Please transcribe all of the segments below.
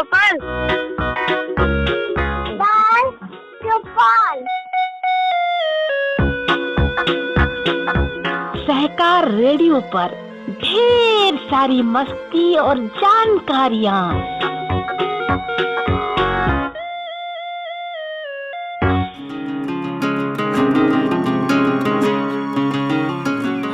चौपाल। बाल चौपाल। सहकार रेडियो पर ढेर सारी मस्ती और जानकारियाँ।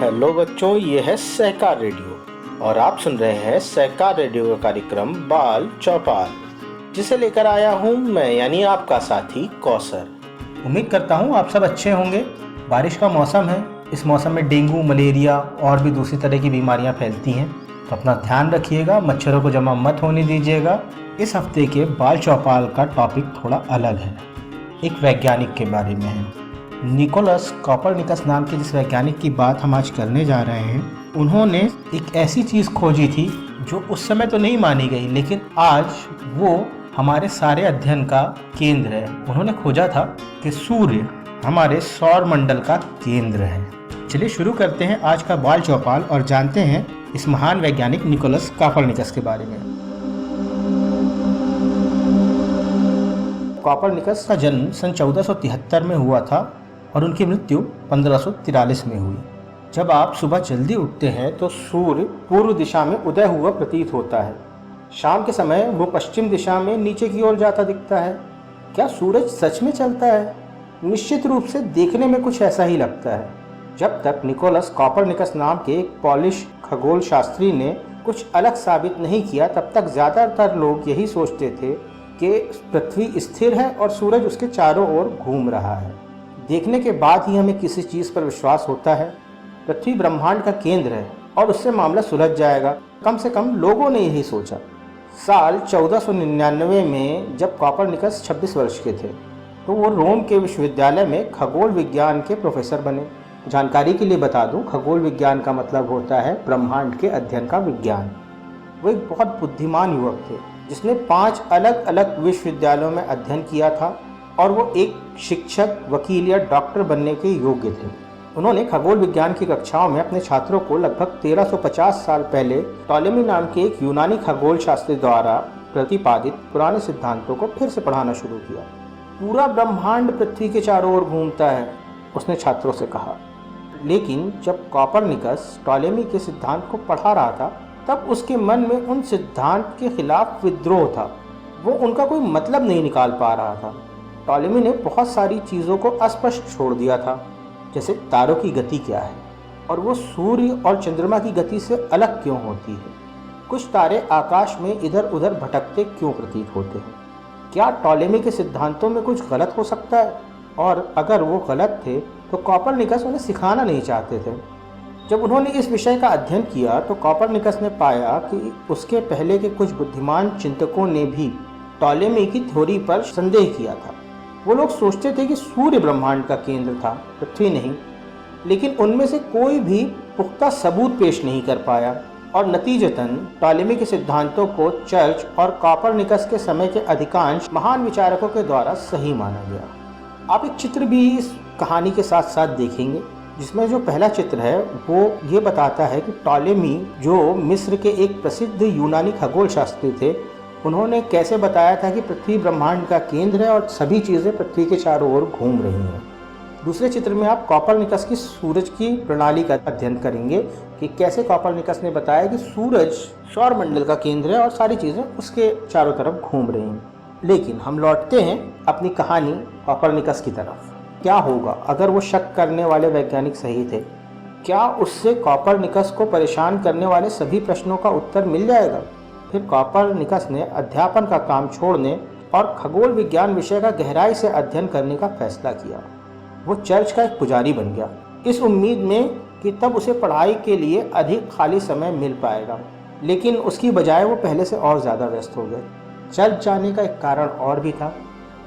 हेलो बच्चों, ये है सहकार रेडियो और आप सुन रहे हैं सहकार रेडियो का कार्यक्रम बाल चौपाल, जिसे लेकर आया हूँ मैं यानी आपका साथी कौसर। उम्मीद करता हूँ आप सब अच्छे होंगे। बारिश का मौसम है। इस मौसम में डेंगू, मलेरिया और भी दूसरी तरह की बीमारियाँ फैलती हैं, तो अपना ध्यान रखिएगा, मच्छरों को जमा मत होने दीजिएगा। इस हफ्ते के बाल चौपाल का टॉपिक थोड़ा अलग है, एक वैज्ञानिक के बारे में है। निकोलस कॉपरनिकस नाम के जिस वैज्ञानिक की बात हम आज करने जा रहे हैं, उन्होंने एक ऐसी चीज़ खोजी थी जो उस समय तो नहीं मानी गई, लेकिन आज वो हमारे सारे अध्ययन का केंद्र है। उन्होंने खोजा था कि सूर्य हमारे सौर मंडल का केंद्र है। चलिए शुरू करते हैं आज का बाल चौपाल और जानते हैं इस महान वैज्ञानिक निकोलस कॉपरनिकस के बारे में। कॉपरनिकस का जन्म सन 1473 में हुआ था और उनकी मृत्यु 1543 में हुई। जब आप सुबह जल्दी उठते हैं तो सूर्य पूर्व दिशा में उदय हुआ प्रतीत होता है। शाम के समय वो पश्चिम दिशा में नीचे की ओर जाता दिखता है। क्या सूरज सच में चलता है? निश्चित रूप से देखने में कुछ ऐसा ही लगता है। जब तक निकोलस कॉपरनिकस नाम के एक पॉलिश खगोल शास्त्री ने कुछ अलग साबित नहीं किया, तब तक ज़्यादातर लोग यही सोचते थे कि पृथ्वी स्थिर है और सूरज उसके चारों ओर घूम रहा है। देखने के बाद ही हमें किसी चीज़ पर विश्वास होता है। पृथ्वी ब्रह्मांड का केंद्र है और उससे मामला सुलझ जाएगा, कम से कम लोगों ने यही सोचा। साल 1499 में जब कॉपरनिकस 26 वर्ष के थे तो वो रोम के विश्वविद्यालय में खगोल विज्ञान के प्रोफेसर बने। जानकारी के लिए बता दूं, खगोल विज्ञान का मतलब होता है ब्रह्मांड के अध्ययन का विज्ञान। वो एक बहुत बुद्धिमान युवक थे जिसने 5 अलग अलग विश्वविद्यालयों में अध्ययन किया था और वो एक शिक्षक, वकील या डॉक्टर बनने के योग्य थे। उन्होंने खगोल विज्ञान की कक्षाओं में अपने छात्रों को लगभग 1350 साल पहले टॉलेमी नाम के एक यूनानी खगोल शास्त्री द्वारा प्रतिपादित पुराने सिद्धांतों को फिर से पढ़ाना शुरू किया। पूरा ब्रह्मांड पृथ्वी के चारों ओर घूमता है, उसने छात्रों से कहा। लेकिन जब कॉपरनिकस टॉलेमी के सिद्धांत को पढ़ा रहा था, तब उसके मन में उन सिद्धांत के खिलाफ विद्रोह था। वो उनका कोई मतलब नहीं निकाल पा रहा था। टॉलेमी ने बहुत सारी चीज़ों को अस्पष्ट छोड़ दिया था, जैसे तारों की गति क्या है और वो सूर्य और चंद्रमा की गति से अलग क्यों होती है। कुछ तारे आकाश में इधर उधर भटकते क्यों प्रतीत होते हैं। क्या टॉलेमी के सिद्धांतों में कुछ गलत हो सकता है? और अगर वो गलत थे तो कॉपरनिकस उन्हें सिखाना नहीं चाहते थे। जब उन्होंने इस विषय का अध्ययन किया तो कॉपरनिकस ने पाया कि उसके पहले के कुछ बुद्धिमान चिंतकों ने भी टॉलेमी की थ्योरी पर संदेह किया था। वो लोग सोचते थे कि सूर्य ब्रह्मांड का केंद्र था, पृथ्वी नहीं। लेकिन उनमें से कोई भी पुख्ता सबूत पेश नहीं कर पाया और नतीजतन टॉलेमी के सिद्धांतों को चर्च और कॉपरनिकस के समय के अधिकांश महान विचारकों के द्वारा सही माना गया। आप एक चित्र भी इस कहानी के साथ साथ देखेंगे, जिसमें जो पहला चित्र है वो ये बताता है कि टॉलेमी जो मिस्र के एक प्रसिद्ध यूनानी खगोल शास्त्री थे, उन्होंने कैसे बताया था कि पृथ्वी ब्रह्मांड का केंद्र है और सभी चीज़ें पृथ्वी के चारों ओर घूम रही हैं। दूसरे चित्र में आप कॉपरनिकस की सूरज की प्रणाली का अध्ययन करेंगे कि कैसे कॉपरनिकस ने बताया कि सूरज सौर मंडल का केंद्र है और सारी चीज़ें उसके चारों तरफ घूम रही हैं। लेकिन हम लौटते हैं अपनी कहानी कॉपरनिकस की तरफ। क्या होगा अगर वो शक करने वाले वैज्ञानिक सही थे? क्या उससे कॉपरनिकस को परेशान करने वाले सभी प्रश्नों का उत्तर मिल जाएगा? फिर कॉपरनिकस ने अध्यापन का काम छोड़ने और खगोल विज्ञान विषय का गहराई से अध्ययन करने का फैसला किया। वो चर्च का एक पुजारी बन गया, इस उम्मीद में कि तब उसे पढ़ाई के लिए अधिक खाली समय मिल पाएगा। लेकिन उसकी बजाय वो पहले से और ज़्यादा व्यस्त हो गए। चर्च जाने का एक कारण और भी था।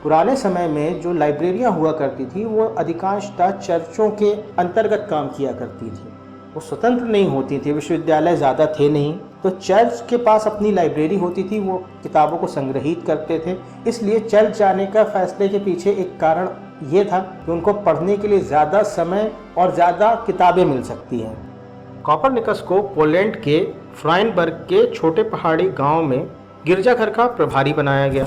पुराने समय में जो लाइब्रेरियाँ हुआ करती थी वो अधिकांशतः चर्चों के अंतर्गत काम किया करती थी। वो स्वतंत्र नहीं होती थी, विश्वविद्यालय ज़्यादा थे नहीं, तो चर्च के पास अपनी लाइब्रेरी होती थी, वो किताबों को संग्रहित करते थे। इसलिए चर्च जाने का फैसले के पीछे एक कारण ये था कि उनको पढ़ने के लिए ज़्यादा समय और ज़्यादा किताबें मिल सकती हैं। कॉपरनिकस को पोलैंड के फ्राइनबर्ग के छोटे पहाड़ी गांव में गिरजाघर का प्रभारी बनाया गया।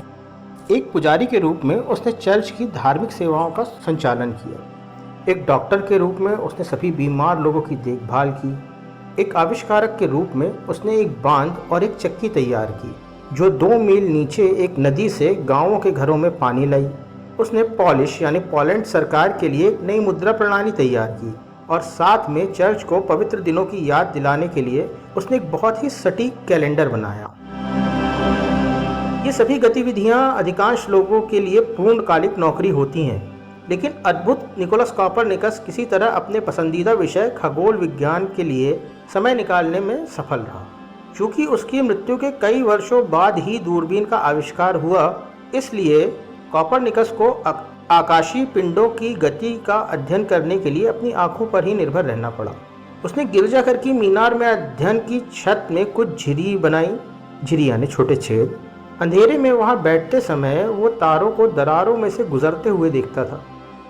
एक पुजारी के रूप में उसने चर्च की धार्मिक सेवाओं का संचालन किया। एक डॉक्टर के रूप में उसने सभी बीमार लोगों की देखभाल की। एक आविष्कारक के रूप में उसने एक बांध और एक चक्की तैयार की जो 2 मील नीचे एक नदी से गांवों के घरों में पानी लाई। उसने पॉलिश यानी पोलैंड सरकार के लिए एक नई मुद्रा प्रणाली तैयार की और साथ में चर्च को पवित्र दिनों की याद दिलाने के लिए उसने एक बहुत ही सटीक कैलेंडर बनाया। ये सभी गतिविधियां अधिकांश लोगों के लिए पूर्णकालिक नौकरी होती हैं, लेकिन अद्भुत निकोलस कॉपरनिकस किसी तरह अपने पसंदीदा विषय खगोल विज्ञान के लिए समय निकालने में सफल रहा। चूँकि उसकी मृत्यु के कई वर्षों बाद ही दूरबीन का आविष्कार हुआ, इसलिए कॉपरनिकस को आकाशीय पिंडों की गति का अध्ययन करने के लिए अपनी आंखों पर ही निर्भर रहना पड़ा। उसने गिरजाघर की मीनार में अध्ययन की छत में कुछ झिरी बनाई, झिरी यानी छोटे छेद। अंधेरे में वहां बैठते समय वो तारों को दरारों में से गुजरते हुए देखता था।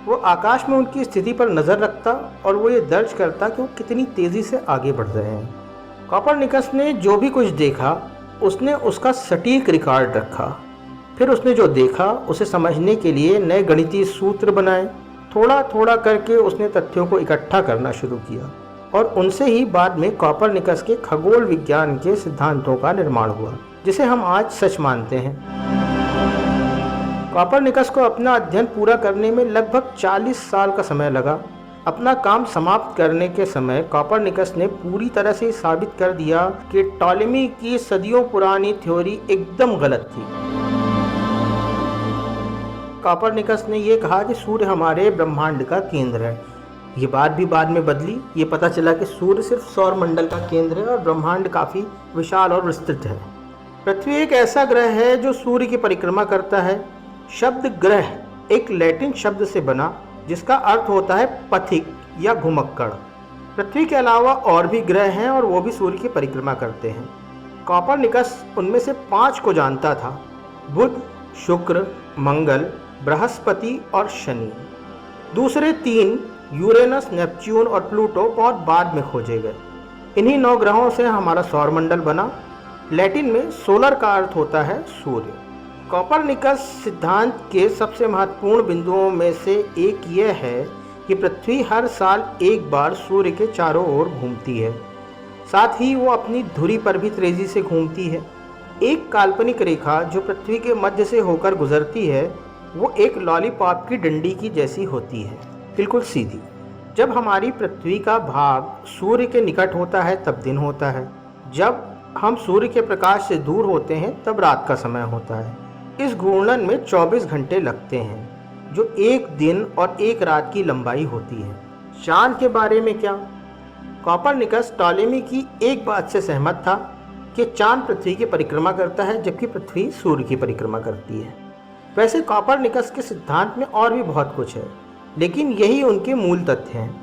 वो आकाश में उनकी स्थिति पर नज़र रखता और वो ये दर्ज करता कि वो कितनी तेज़ी से आगे बढ़ रहे हैं। कॉपरनिकस ने जो भी कुछ देखा उसने उसका सटीक रिकॉर्ड रखा। फिर उसने जो देखा उसे समझने के लिए नए गणितीय सूत्र बनाए। थोड़ा थोड़ा करके उसने तथ्यों को इकट्ठा करना शुरू किया और उनसे ही बाद में कॉपरनिकस के खगोल विज्ञान के सिद्धांतों का निर्माण हुआ, जिसे हम आज सच मानते हैं। कॉपरनिकस को अपना अध्ययन पूरा करने में लगभग 40 साल का समय लगा। अपना काम समाप्त करने के समय कॉपरनिकस ने पूरी तरह से साबित कर दिया कि टॉलेमी की सदियों पुरानी थ्योरी एकदम गलत थी। कॉपरनिकस ने यह कहा कि सूर्य हमारे ब्रह्मांड का केंद्र है। ये बात भी बाद में बदली। ये पता चला कि सूर्य सिर्फ सौर मंडल का केंद्र है और ब्रह्मांड काफ़ी विशाल और विस्तृत है। पृथ्वी एक ऐसा ग्रह है जो सूर्य की परिक्रमा करता है। शब्द ग्रह एक लैटिन शब्द से बना जिसका अर्थ होता है पथिक या घुमक्कड़। पृथ्वी के अलावा और भी ग्रह हैं और वो भी सूर्य की परिक्रमा करते हैं। कॉपरनिकस उनमें से 5 को जानता था: बुध, शुक्र, मंगल, बृहस्पति और शनि। दूसरे 3 यूरेनस, नेपच्यून और प्लूटो बहुत बाद में खोजे गए। इन्हीं 9 ग्रहों से हमारा सौरमंडल बना। लैटिन में सोलर का अर्थ होता है सूर्य। कॉपरनिकस सिद्धांत के सबसे महत्वपूर्ण बिंदुओं में से एक यह है कि पृथ्वी हर साल एक बार सूर्य के चारों ओर घूमती है। साथ ही वो अपनी धुरी पर भी तेजी से घूमती है। एक काल्पनिक रेखा जो पृथ्वी के मध्य से होकर गुजरती है वो एक लॉलीपॉप की डंडी की जैसी होती है, बिल्कुल सीधी। जब हमारी पृथ्वी का भाग सूर्य के निकट होता है तब दिन होता है। जब हम सूर्य के प्रकाश से दूर होते हैं तब रात का समय होता है। इस घूर्णन में 24 घंटे लगते हैं, जो एक दिन और एक रात की लंबाई होती है। चांद के बारे में क्या? कॉपरनिकस टॉलेमी की एक बात से सहमत था कि चांद पृथ्वी की परिक्रमा करता है जबकि पृथ्वी सूर्य की परिक्रमा करती है। वैसे कॉपरनिकस के सिद्धांत में और भी बहुत कुछ है, लेकिन यही उनके मूल तथ्य हैं।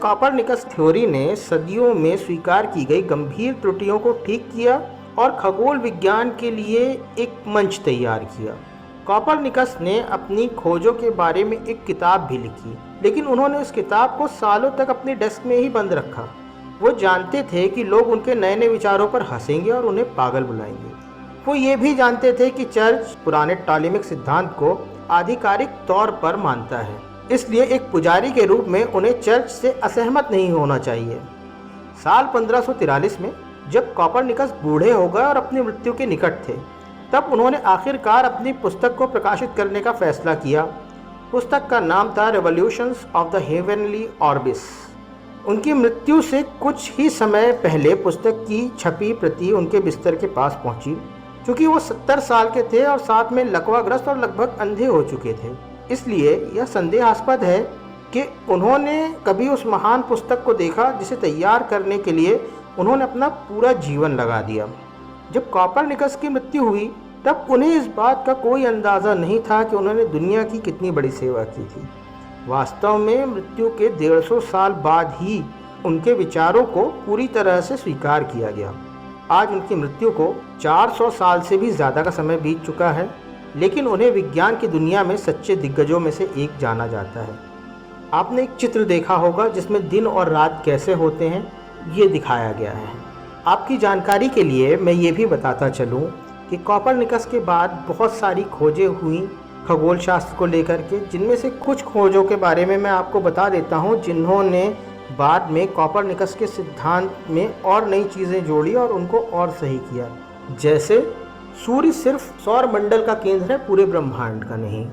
कॉपरनिकस थ्योरी ने सदियों में स्वीकार की गई गंभीर त्रुटियों को ठीक किया और खगोल विज्ञान के लिए एक मंच तैयार किया। कॉपरनिकस ने अपनी खोजों के बारे में एक किताब भी लिखी, लेकिन उन्होंने उस किताब को सालों तक अपनी डेस्क में ही बंद रखा। वो जानते थे कि लोग उनके नए नए विचारों पर हंसेंगे और उन्हें पागल बुलाएंगे। वो ये भी जानते थे कि चर्च पुराने टॉलेमिक सिद्धांत को आधिकारिक तौर पर मानता है, इसलिए एक पुजारी के रूप में उन्हें चर्च से असहमत नहीं होना चाहिए। साल 1543 में जब कॉपरनिकस बूढ़े हो गए और अपनी मृत्यु के निकट थे, तब उन्होंने आखिरकार अपनी पुस्तक को प्रकाशित करने का फैसला किया। पुस्तक का नाम था रेवोल्यूशंस ऑफ द हेवनली ऑर्बिस। उनकी मृत्यु से कुछ ही समय पहले पुस्तक की छपी प्रति उनके बिस्तर के पास पहुंची। चूँकि वो 70 साल के थे और साथ में लकवाग्रस्त और लगभग अंधे हो चुके थे, इसलिए यह संदेहास्पद है कि उन्होंने कभी उस महान पुस्तक को देखा जिसे तैयार करने के लिए उन्होंने अपना पूरा जीवन लगा दिया। जब कॉपरनिकस की मृत्यु हुई तब उन्हें इस बात का कोई अंदाज़ा नहीं था कि उन्होंने दुनिया की कितनी बड़ी सेवा की थी। वास्तव में मृत्यु के 150 साल बाद ही उनके विचारों को पूरी तरह से स्वीकार किया गया। आज उनकी मृत्यु को 400 साल से भी ज़्यादा का समय बीत चुका है, लेकिन उन्हें विज्ञान की दुनिया में सच्चे दिग्गजों में से एक जाना जाता है। आपने एक चित्र देखा होगा जिसमें दिन और रात कैसे होते हैं, ये दिखाया गया है। आपकी जानकारी के लिए मैं ये भी बताता चलूँ कि कॉपरनिकस के बाद बहुत सारी खोजें हुई खगोल शास्त्र को लेकर के, जिनमें से कुछ खोजों के बारे में मैं आपको बता देता हूं, जिन्होंने बाद में कॉपरनिकस के सिद्धांत में और नई चीज़ें जोड़ी और उनको और सही किया। जैसे सूर्य सिर्फ सौर मंडल का केंद्र है, पूरे ब्रह्मांड का नहीं।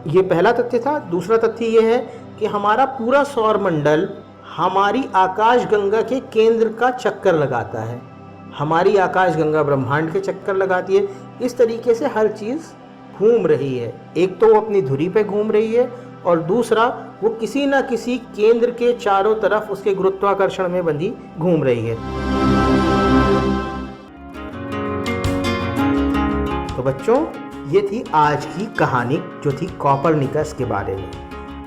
ये पहला तथ्य था। दूसरा तथ्य ये है कि हमारा पूरा सौर मंडल हमारी आकाशगंगा के केंद्र का चक्कर लगाता है। हमारी आकाशगंगा ब्रह्मांड के चक्कर लगाती है। इस तरीके से हर चीज़ घूम रही है। एक तो वो अपनी धुरी पे घूम रही है और दूसरा वो किसी न किसी केंद्र के चारों तरफ उसके गुरुत्वाकर्षण में बंधी घूम रही है। तो बच्चों, ये थी आज की कहानी जो थी कॉपरनिकस के बारे में।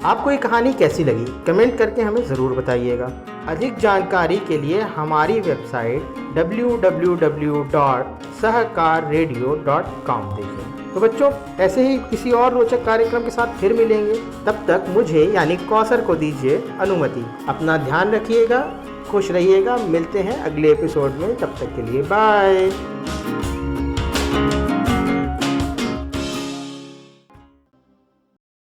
आपको ये कहानी कैसी लगी कमेंट करके हमें ज़रूर बताइएगा। अधिक जानकारी के लिए हमारी वेबसाइट www.sahakarradio.com देखें। तो बच्चों, ऐसे ही किसी और रोचक कार्यक्रम के साथ फिर मिलेंगे। तब तक मुझे यानी कौसर को दीजिए अनुमति। अपना ध्यान रखिएगा, खुश रहिएगा। मिलते हैं अगले एपिसोड में। तब तक के लिए बाय।